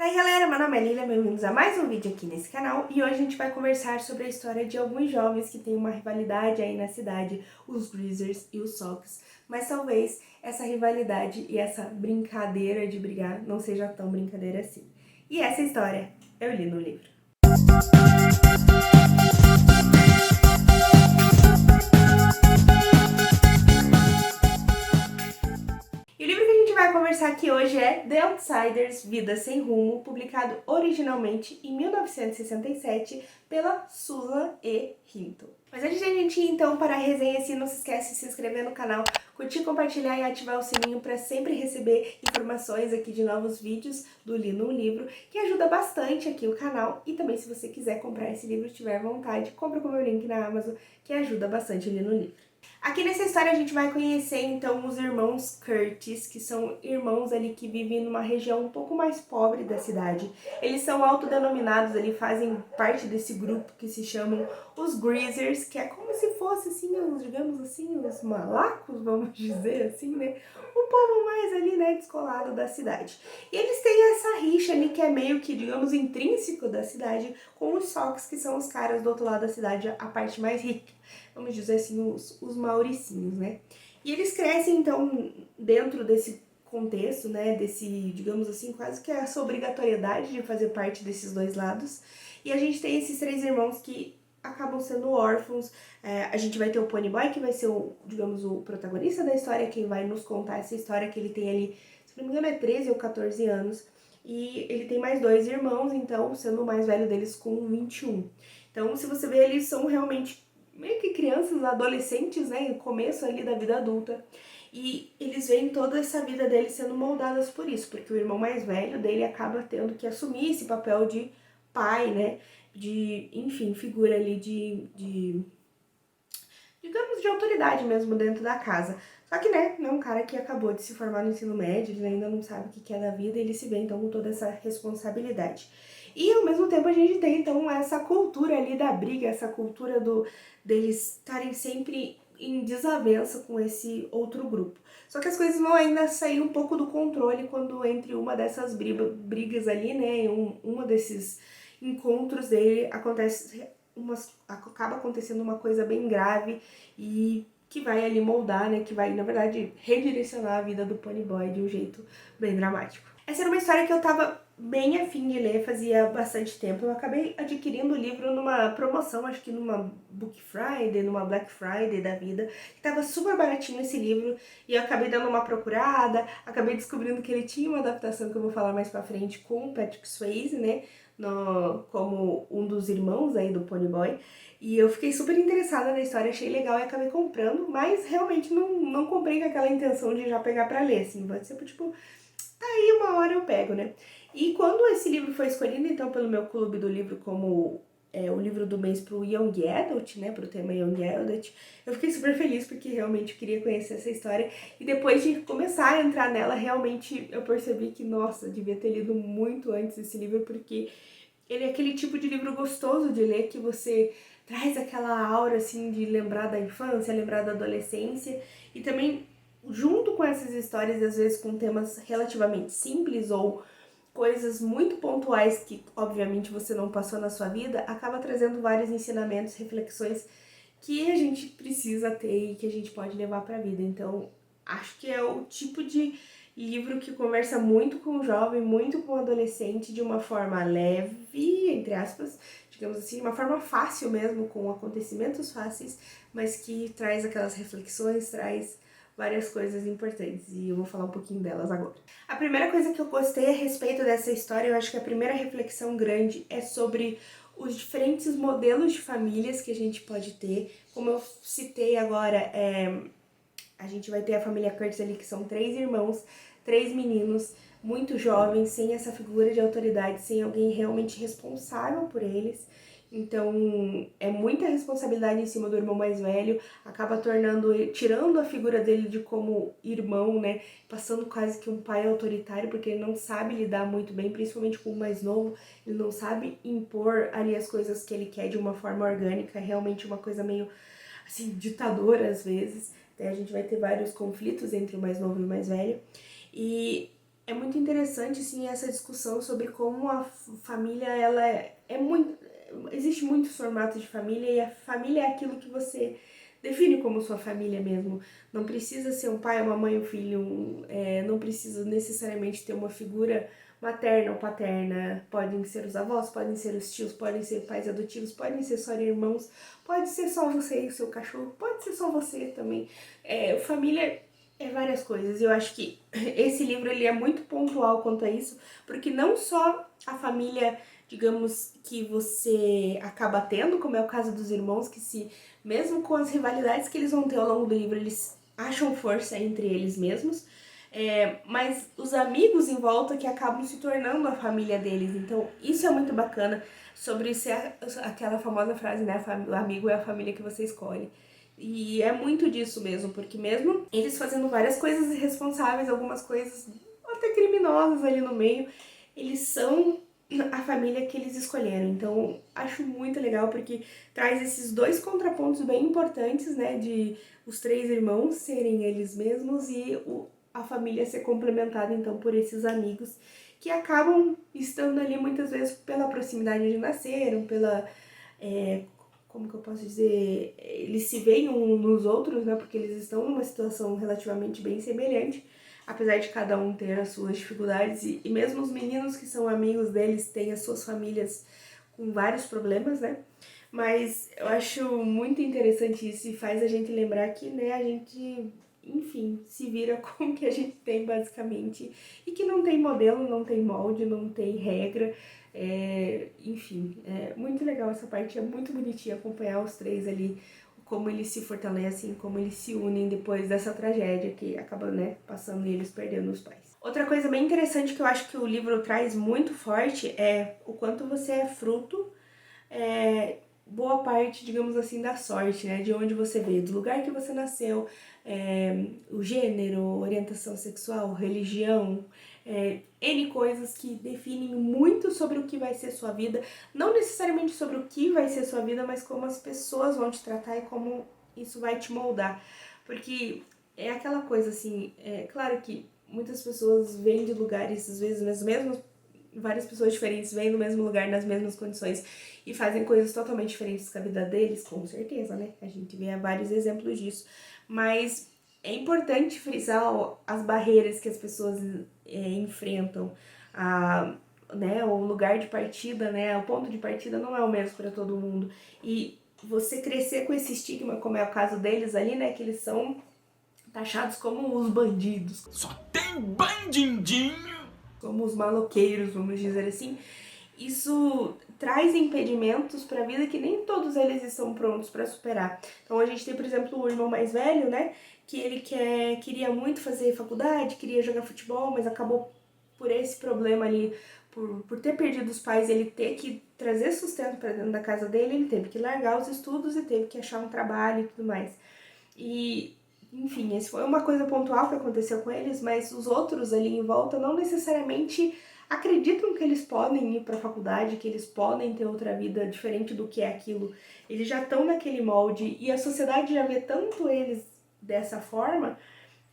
Aí galera, meu nome é Lilian, bem-vindos a mais um vídeo aqui nesse canal e hoje a gente vai conversar sobre a história de alguns jovens que têm uma rivalidade aí na cidade, os Grizzlies e os Sox, mas talvez essa rivalidade e essa brincadeira de brigar não seja tão brincadeira assim. E essa história eu li no livro. E o livro que a gente vai conversar aqui hoje é The Outsiders, Vida Sem Rumo, publicado originalmente em 1967 pela Susan E. Hinton. Mas antes de a gente ir então para a resenha, não se esquece de se inscrever no canal, curtir, compartilhar e ativar o sininho para sempre receber informações aqui de novos vídeos do Li no Livro, que ajuda bastante aqui o canal. E também se você quiser comprar esse livro, tiver vontade, compra com o meu link na Amazon, que ajuda bastante o Li no Livro. Aqui nessa história a gente vai conhecer então os irmãos Curtis, que são irmãos ali que vivem numa região um pouco mais pobre da cidade. Eles são autodenominados, eles fazem parte desse grupo que se chamam os Greasers, que é como se fosse assim, digamos assim, os malacos, vamos dizer assim, né? O povo mais ali, né, descolado da cidade. E eles têm essa rixa ali que é meio que, digamos, intrínseco da cidade com os Sox, que são os caras do outro lado da cidade, a parte mais rica. Vamos dizer assim, os mauricinhos, né? E eles crescem, então, dentro desse contexto, né, desse, digamos assim, quase que essa obrigatoriedade de fazer parte desses dois lados. E a gente tem esses três irmãos que acabam sendo órfãos. A gente vai ter o Ponyboy, que vai ser, digamos, o protagonista da história, quem vai nos contar essa história, que ele tem ali, se não me engano, é 13 ou 14 anos. E ele tem mais dois irmãos, então, sendo o mais velho deles com 21. Então, se você vê, eles são realmente meio que crianças, adolescentes, né, no começo ali da vida adulta, e eles veem toda essa vida deles sendo moldadas por isso, porque o irmão mais velho dele acaba tendo que assumir esse papel de pai, né, de, enfim, figura ali digamos, de autoridade mesmo dentro da casa. Só que, né, não é um cara que acabou de se formar no ensino médio, ele ainda não sabe o que é da vida, ele se vê, então, com toda essa responsabilidade. E, ao mesmo tempo, a gente tem, então, essa cultura ali da briga, essa cultura deles estarem sempre em desavença com esse outro grupo. Só que as coisas vão ainda sair um pouco do controle quando entre uma dessas brigas ali, né, uma desses encontros dele acontece acaba acontecendo uma coisa bem grave e que vai ali moldar, né, que vai, na verdade, redirecionar a vida do Ponyboy de um jeito bem dramático. Essa era uma história que eu tava bem afim de ler, fazia bastante tempo. Eu acabei adquirindo o livro numa promoção, acho que numa Book Friday, numa Black Friday da vida, que tava super baratinho esse livro, e eu acabei dando uma procurada, acabei descobrindo que ele tinha uma adaptação que eu vou falar mais pra frente com o Patrick Swayze, né, como um dos irmãos aí do Ponyboy, e eu fiquei super interessada na história, achei legal e acabei comprando, mas realmente não comprei com aquela intenção de já pegar pra ler, assim, vai ser tipo, tá aí, uma hora eu pego, né? E quando esse livro foi escolhido, então, pelo meu clube do livro como o livro do mês pro Young Adult, né, pro tema Young Adult, eu fiquei super feliz porque realmente eu queria conhecer essa história, e depois de começar a entrar nela, realmente eu percebi que, nossa, devia ter lido muito antes esse livro, porque ele é aquele tipo de livro gostoso de ler, que você traz aquela aura, assim, de lembrar da infância, lembrar da adolescência, e também, junto com essas histórias, às vezes com temas relativamente simples ou coisas muito pontuais que, obviamente, você não passou na sua vida, acaba trazendo vários ensinamentos, reflexões que a gente precisa ter e que a gente pode levar para a vida. Então, acho que é o tipo de livro que conversa muito com o jovem, muito com o adolescente, de uma forma leve, entre aspas, digamos assim, de uma forma fácil mesmo, com acontecimentos fáceis, mas que traz aquelas reflexões, traz várias coisas importantes, e eu vou falar um pouquinho delas agora. A primeira coisa que eu gostei a respeito dessa história, eu acho que a primeira reflexão grande é sobre os diferentes modelos de famílias que a gente pode ter. Como eu citei agora, a gente vai ter a família Curtis ali, que são 3 irmãos, 3 meninos, muito jovens, sem essa figura de autoridade, sem alguém realmente responsável por eles. Então, é muita responsabilidade em cima do irmão mais velho, acaba tirando a figura dele de como irmão, né, passando quase que um pai autoritário, porque ele não sabe lidar muito bem, principalmente com o mais novo, ele não sabe impor ali as coisas que ele quer de uma forma orgânica, é realmente uma coisa meio, assim, ditadora às vezes. A gente vai ter vários conflitos entre o mais novo e o mais velho, e é muito interessante, assim, essa discussão sobre como a família, ela é muito... Existe muitos formatos de família e a família é aquilo que você define como sua família mesmo. Não precisa ser um pai, uma mãe, um filho, não precisa necessariamente ter uma figura materna ou paterna. Podem ser os avós, podem ser os tios, podem ser pais adotivos, podem ser só irmãos, pode ser só você e o seu cachorro, pode ser só você também. Família é várias coisas. Eu acho que esse livro ele é muito pontual quanto a isso, porque não só a família, digamos, que você acaba tendo, como é o caso dos irmãos, que se mesmo com as rivalidades que eles vão ter ao longo do livro, eles acham força entre eles mesmos, mas os amigos em volta que acabam se tornando a família deles. Então, isso é muito bacana sobre ser aquela famosa frase, né? O amigo é a família que você escolhe. E é muito disso mesmo, porque mesmo eles fazendo várias coisas irresponsáveis, algumas coisas até criminosas ali no meio, eles são a família que eles escolheram. Então, acho muito legal porque traz esses dois contrapontos bem importantes, né, de os três irmãos serem eles mesmos e a família ser complementada, então, por esses amigos que acabam estando ali muitas vezes pela proximidade de nasceram, pela... como que eu posso dizer, eles se veem uns nos outros, né, porque eles estão numa situação relativamente bem semelhante, apesar de cada um ter as suas dificuldades, e mesmo os meninos que são amigos deles têm as suas famílias com vários problemas, né, mas eu acho muito interessante isso e faz a gente lembrar que, né, a gente, enfim, se vira com o que a gente tem basicamente, e que não tem modelo, não tem molde, não tem regra. Enfim, é muito legal essa parte, é muito bonitinho acompanhar os três ali, como eles se fortalecem, como eles se unem depois dessa tragédia que acaba, né, passando e eles perdendo os pais. Outra coisa bem interessante que eu acho que o livro traz muito forte é o quanto você é fruto, boa parte, digamos assim, da sorte, né, de onde você veio, do lugar que você nasceu, o gênero, orientação sexual, religião, N coisas que definem muito sobre o que vai ser sua vida, não necessariamente sobre o que vai ser sua vida, mas como as pessoas vão te tratar e como isso vai te moldar, porque é aquela coisa assim, claro que muitas pessoas vêm de lugares, às vezes, mesmo várias pessoas diferentes vêm no mesmo lugar, nas mesmas condições e fazem coisas totalmente diferentes com a vida deles, com certeza, né? A gente vê vários exemplos disso, mas é importante frisar as barreiras que as pessoas enfrentam, né, o lugar de partida, né, o ponto de partida não é o mesmo para todo mundo, e você crescer com esse estigma, como é o caso deles ali, né, que eles são taxados como os bandidos. Só tem bandidinho! Como os maloqueiros, vamos dizer assim, isso traz impedimentos para a vida que nem todos eles estão prontos para superar. Então a gente tem, por exemplo, o irmão mais velho, né, que ele queria muito fazer faculdade, queria jogar futebol, mas acabou por esse problema ali, por ter perdido os pais, ele ter que trazer sustento para dentro da casa dele, ele teve que largar os estudos e teve que achar um trabalho e tudo mais. E enfim, esse foi uma coisa pontual que aconteceu com eles, mas os outros ali em volta não necessariamente acreditam que eles podem ir para a faculdade, que eles podem ter outra vida diferente do que é aquilo. Eles já estão naquele molde e a sociedade já vê tanto eles dessa forma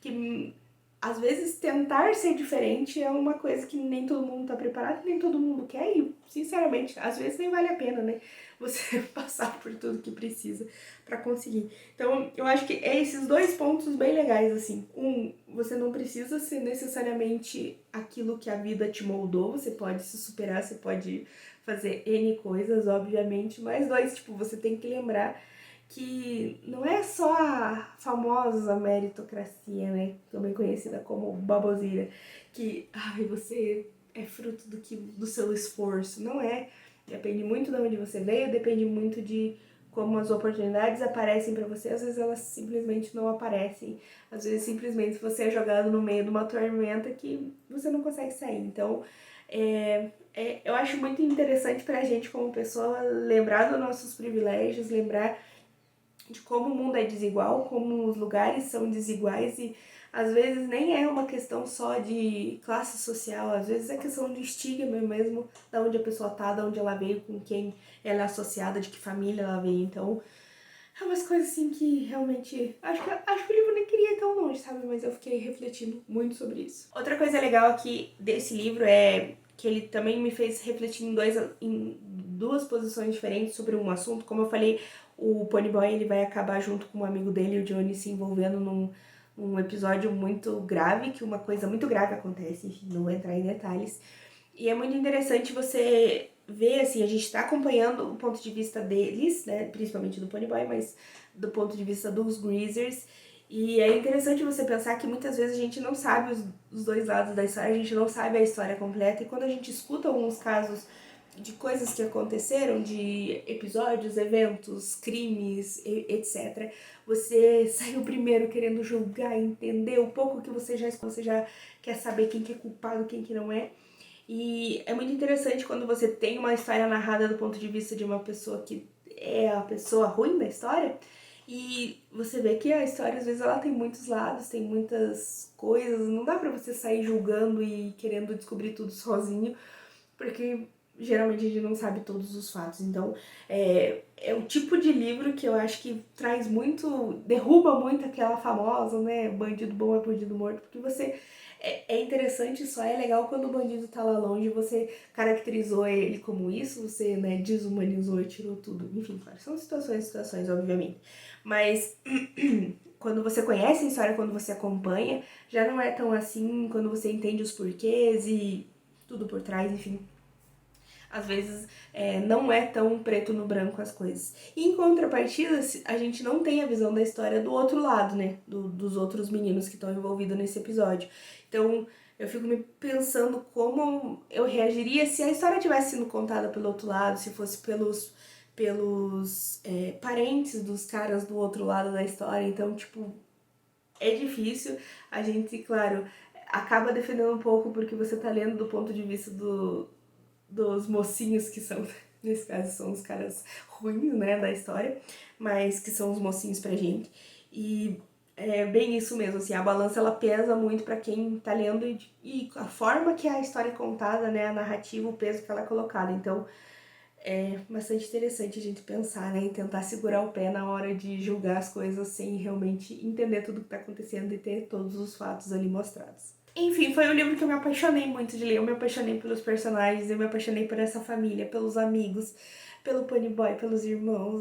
que às vezes tentar ser diferente é uma coisa que nem todo mundo tá preparado, nem todo mundo quer e, sinceramente, às vezes nem vale a pena, né? Você passar por tudo que precisa pra conseguir. Então, eu acho que é esses dois pontos bem legais, assim. Você não precisa ser necessariamente aquilo que a vida te moldou, você pode se superar, você pode fazer N coisas, obviamente, mas dois, tipo, você tem que lembrar que não é só a famosa meritocracia, né, também conhecida como baboseira, que você é fruto do seu esforço, não é. Depende muito de onde você veio, depende muito de como as oportunidades aparecem para você, às vezes elas simplesmente não aparecem, às vezes simplesmente você é jogado no meio de uma tormenta que você não consegue sair. Então, eu acho muito interessante pra gente como pessoa lembrar dos nossos privilégios, lembrar de como o mundo é desigual, como os lugares são desiguais e às vezes nem é uma questão só de classe social, às vezes é questão de estigma mesmo, da onde a pessoa tá, da onde ela veio, com quem ela é associada, de que família ela veio. Então, É umas coisas assim que realmente... Acho que o livro nem queria ir tão longe, sabe? Mas eu fiquei refletindo muito sobre isso. Outra coisa legal aqui desse livro é que ele também me fez refletir em duas posições diferentes sobre um assunto. Como eu falei, o Ponyboy ele vai acabar junto com um amigo dele, o Johnny, se envolvendo num episódio muito grave, que uma coisa muito grave acontece, enfim, não vou entrar em detalhes. E é muito interessante você ver, assim, a gente tá acompanhando o ponto de vista deles, né, principalmente do Ponyboy, mas do ponto de vista dos Greasers. E é interessante você pensar que muitas vezes a gente não sabe os dois lados da história, a gente não sabe a história completa, e quando a gente escuta alguns casos de coisas que aconteceram, de episódios, eventos, crimes, etc., você saiu primeiro querendo julgar, entender o pouco que você já quer saber quem que é culpado, quem que não é. E é muito interessante quando você tem uma história narrada do ponto de vista de uma pessoa que é a pessoa ruim da história, e você vê que a história, às vezes, ela tem muitos lados, tem muitas coisas, não dá pra você sair julgando e querendo descobrir tudo sozinho, porque geralmente a gente não sabe todos os fatos. Então, é o tipo de livro que eu acho que traz muito, derruba muito aquela famosa, né, bandido bom é bandido morto, porque você... É interessante, só é legal quando o bandido tá lá longe, você caracterizou ele como isso, você, né, desumanizou e tirou tudo. Enfim, claro, são situações, obviamente. Mas quando você conhece a história, quando você acompanha, já não é tão assim, quando você entende os porquês e tudo por trás, enfim. Às vezes não é tão preto no branco as coisas. E em contrapartida, a gente não tem a visão da história do outro lado, né? Dos outros meninos que estão envolvidos nesse episódio. Então, eu fico me pensando como eu reagiria se a história tivesse sido contada pelo outro lado, se fosse pelos parentes dos caras do outro lado da história. Então, tipo, é difícil. A gente, claro, acaba defendendo um pouco porque você tá lendo do ponto de vista dos mocinhos que são, nesse caso, são os caras ruins, né, da história, mas que são os mocinhos pra gente. E é bem isso mesmo, assim, a balança ela pesa muito pra quem tá lendo e a forma que a história é contada, né, a narrativa, o peso que ela é colocada. Então, é bastante interessante a gente pensar, né, e tentar segurar o pé na hora de julgar as coisas sem realmente entender tudo que tá acontecendo e ter todos os fatos ali mostrados. Enfim, foi um livro que eu me apaixonei muito de ler. Eu me apaixonei pelos personagens, eu me apaixonei por essa família, pelos amigos, pelo Ponyboy, pelos irmãos.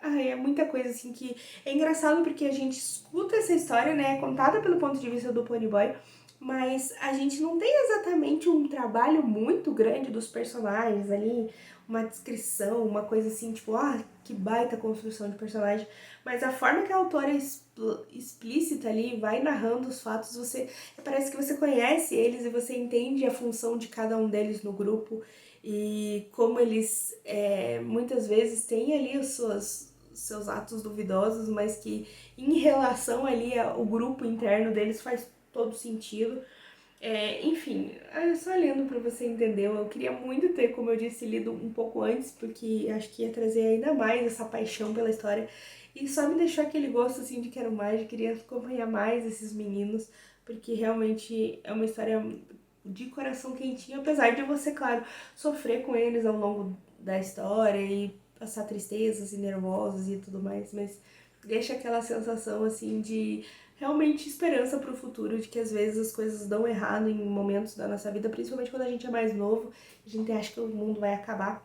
Ai, é muita coisa assim que é engraçado porque a gente escuta essa história, né, contada pelo ponto de vista do Ponyboy, mas a gente não tem exatamente um trabalho muito grande dos personagens ali, uma descrição, uma coisa assim, tipo, que baita construção de personagem. Mas a forma que a autora explícita ali vai narrando os fatos, parece que você conhece eles e você entende a função de cada um deles no grupo e como eles muitas vezes têm ali os seus atos duvidosos, mas que em relação ali ao grupo interno deles faz todo sentido. Enfim, é só lendo pra você entender. Eu queria muito ter, como eu disse, lido um pouco antes, porque acho que ia trazer ainda mais essa paixão pela história. E só me deixou aquele gosto assim de quero mais, de queria acompanhar mais esses meninos, porque realmente é uma história de coração quentinho, apesar de você, claro, sofrer com eles ao longo da história e passar tristezas e nervosos e tudo mais, mas deixa aquela sensação assim de realmente esperança pro futuro, de que às vezes as coisas dão errado em momentos da nossa vida, principalmente quando a gente é mais novo, a gente acha que o mundo vai acabar,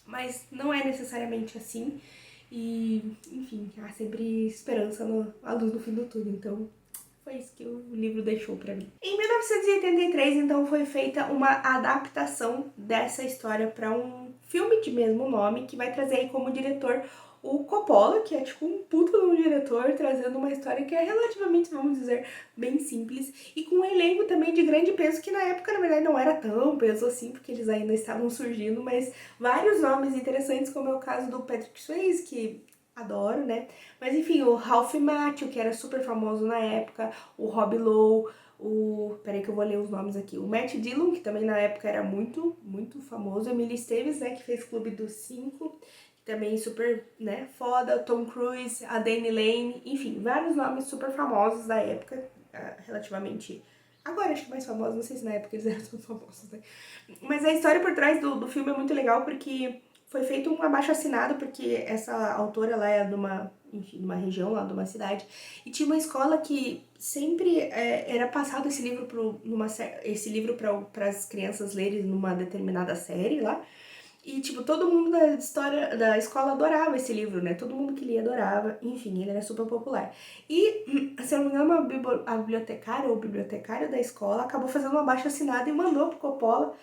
mas não é necessariamente assim. E, enfim, há sempre esperança à luz no fim do túnel, então foi isso que o livro deixou pra mim. Em 1983, então, foi feita uma adaptação dessa história para um filme de mesmo nome, que vai trazer aí como diretor o Coppola, que é tipo um puto de um diretor, trazendo uma história que é relativamente, vamos dizer, bem simples, e com um elenco também de grande peso, que na época, na verdade, não era tão peso assim, porque eles ainda estavam surgindo, mas vários nomes interessantes, como é o caso do Patrick Swayze, que adoro, né? Mas enfim, o Ralph Macchio, que era super famoso na época, o Rob Lowe, peraí que eu vou ler os nomes aqui. O Matt Dillon, que também na época era muito, muito famoso. Emily Esteves, né, que fez Clube dos Cinco, também super, né, foda. Tom Cruise, a Dani Lane, enfim, vários nomes super famosos da época, relativamente... Agora acho que mais famosos, não sei se na época eles eram tão famosos, né? Mas a história por trás do filme é muito legal porque foi feito um abaixo-assinado, porque essa autora ela é de uma, enfim, de uma região lá, de uma cidade, e tinha uma escola que sempre era passado esse livro para as crianças lerem numa determinada série lá. E, tipo, todo mundo da escola adorava esse livro, né? Todo mundo que lia adorava. Enfim, ele era super popular. E, se eu não me engano, a bibliotecária ou o bibliotecário da escola acabou fazendo uma abaixo-assinada e mandou pro Coppola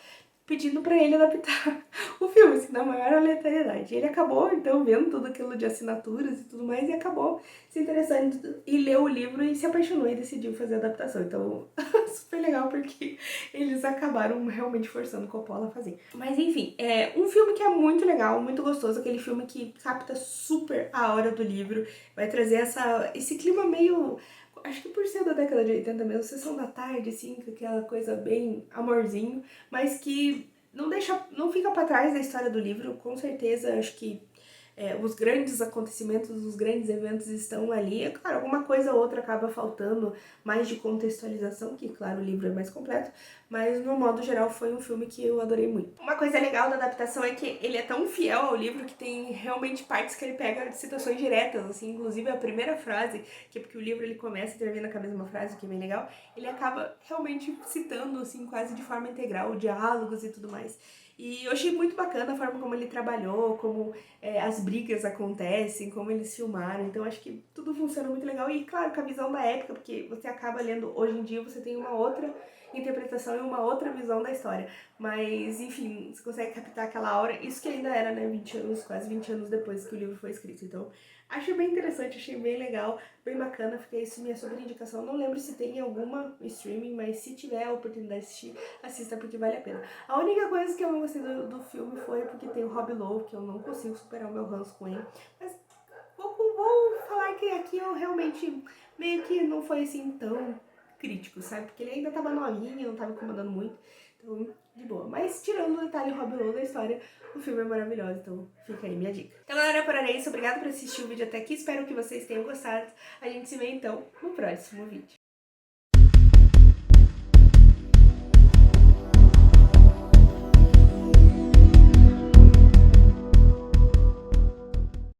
pedindo pra ele adaptar o filme, assim, na maior aleatoriedade. Ele acabou, então, vendo tudo aquilo de assinaturas e tudo mais, e acabou se interessando e leu o livro e se apaixonou e decidiu fazer a adaptação. Então, super legal, porque eles acabaram realmente forçando o Coppola a fazer. Mas, enfim, é um filme que é muito legal, muito gostoso, aquele filme que capta super a hora do livro, vai trazer esse clima meio... Acho que por ser da década de 80 mesmo, sessão da tarde, assim, com aquela coisa bem amorzinho, mas que não fica pra trás da história do livro, com certeza. Acho que os grandes acontecimentos, os grandes eventos estão ali. É claro, alguma coisa ou outra acaba faltando mais de contextualização, que claro, o livro é mais completo, mas no modo geral foi um filme que eu adorei muito. Uma coisa legal da adaptação é que ele é tão fiel ao livro que tem realmente partes que ele pega de situações diretas, assim, inclusive a primeira frase, que é porque o livro ele começa e termina com a mesma frase, que é bem legal, ele acaba realmente citando, assim, quase de forma integral, diálogos e tudo mais. E eu achei muito bacana a forma como ele trabalhou, como as brigas acontecem, como eles filmaram. Então acho que tudo funciona muito legal. E claro, com a visão da época, porque você acaba lendo hoje em dia, você tem uma outra interpretação e uma outra visão da história. Mas, enfim, você consegue captar aquela aura. Isso que ainda era, né, 20 anos, quase 20 anos depois que o livro foi escrito. Então, achei bem interessante, achei bem legal, bem bacana. Fiquei isso minha super indicação. Não lembro se tem em alguma streaming, mas se tiver a oportunidade de assistir, assista porque vale a pena. A única coisa que eu não gostei do filme foi porque tem o Rob Lowe, que eu não consigo superar o meu ranço com ele. Mas vou falar que aqui eu realmente meio que não foi assim tão crítico, sabe? Porque ele ainda tava novinho, não tava incomodando muito. Então, de boa. Mas tirando o detalhe Rob Lowe da história, o filme é maravilhoso, então fica aí minha dica. Então, galera, por isso, obrigada por assistir o vídeo até aqui. Espero que vocês tenham gostado. A gente se vê, então, no próximo vídeo.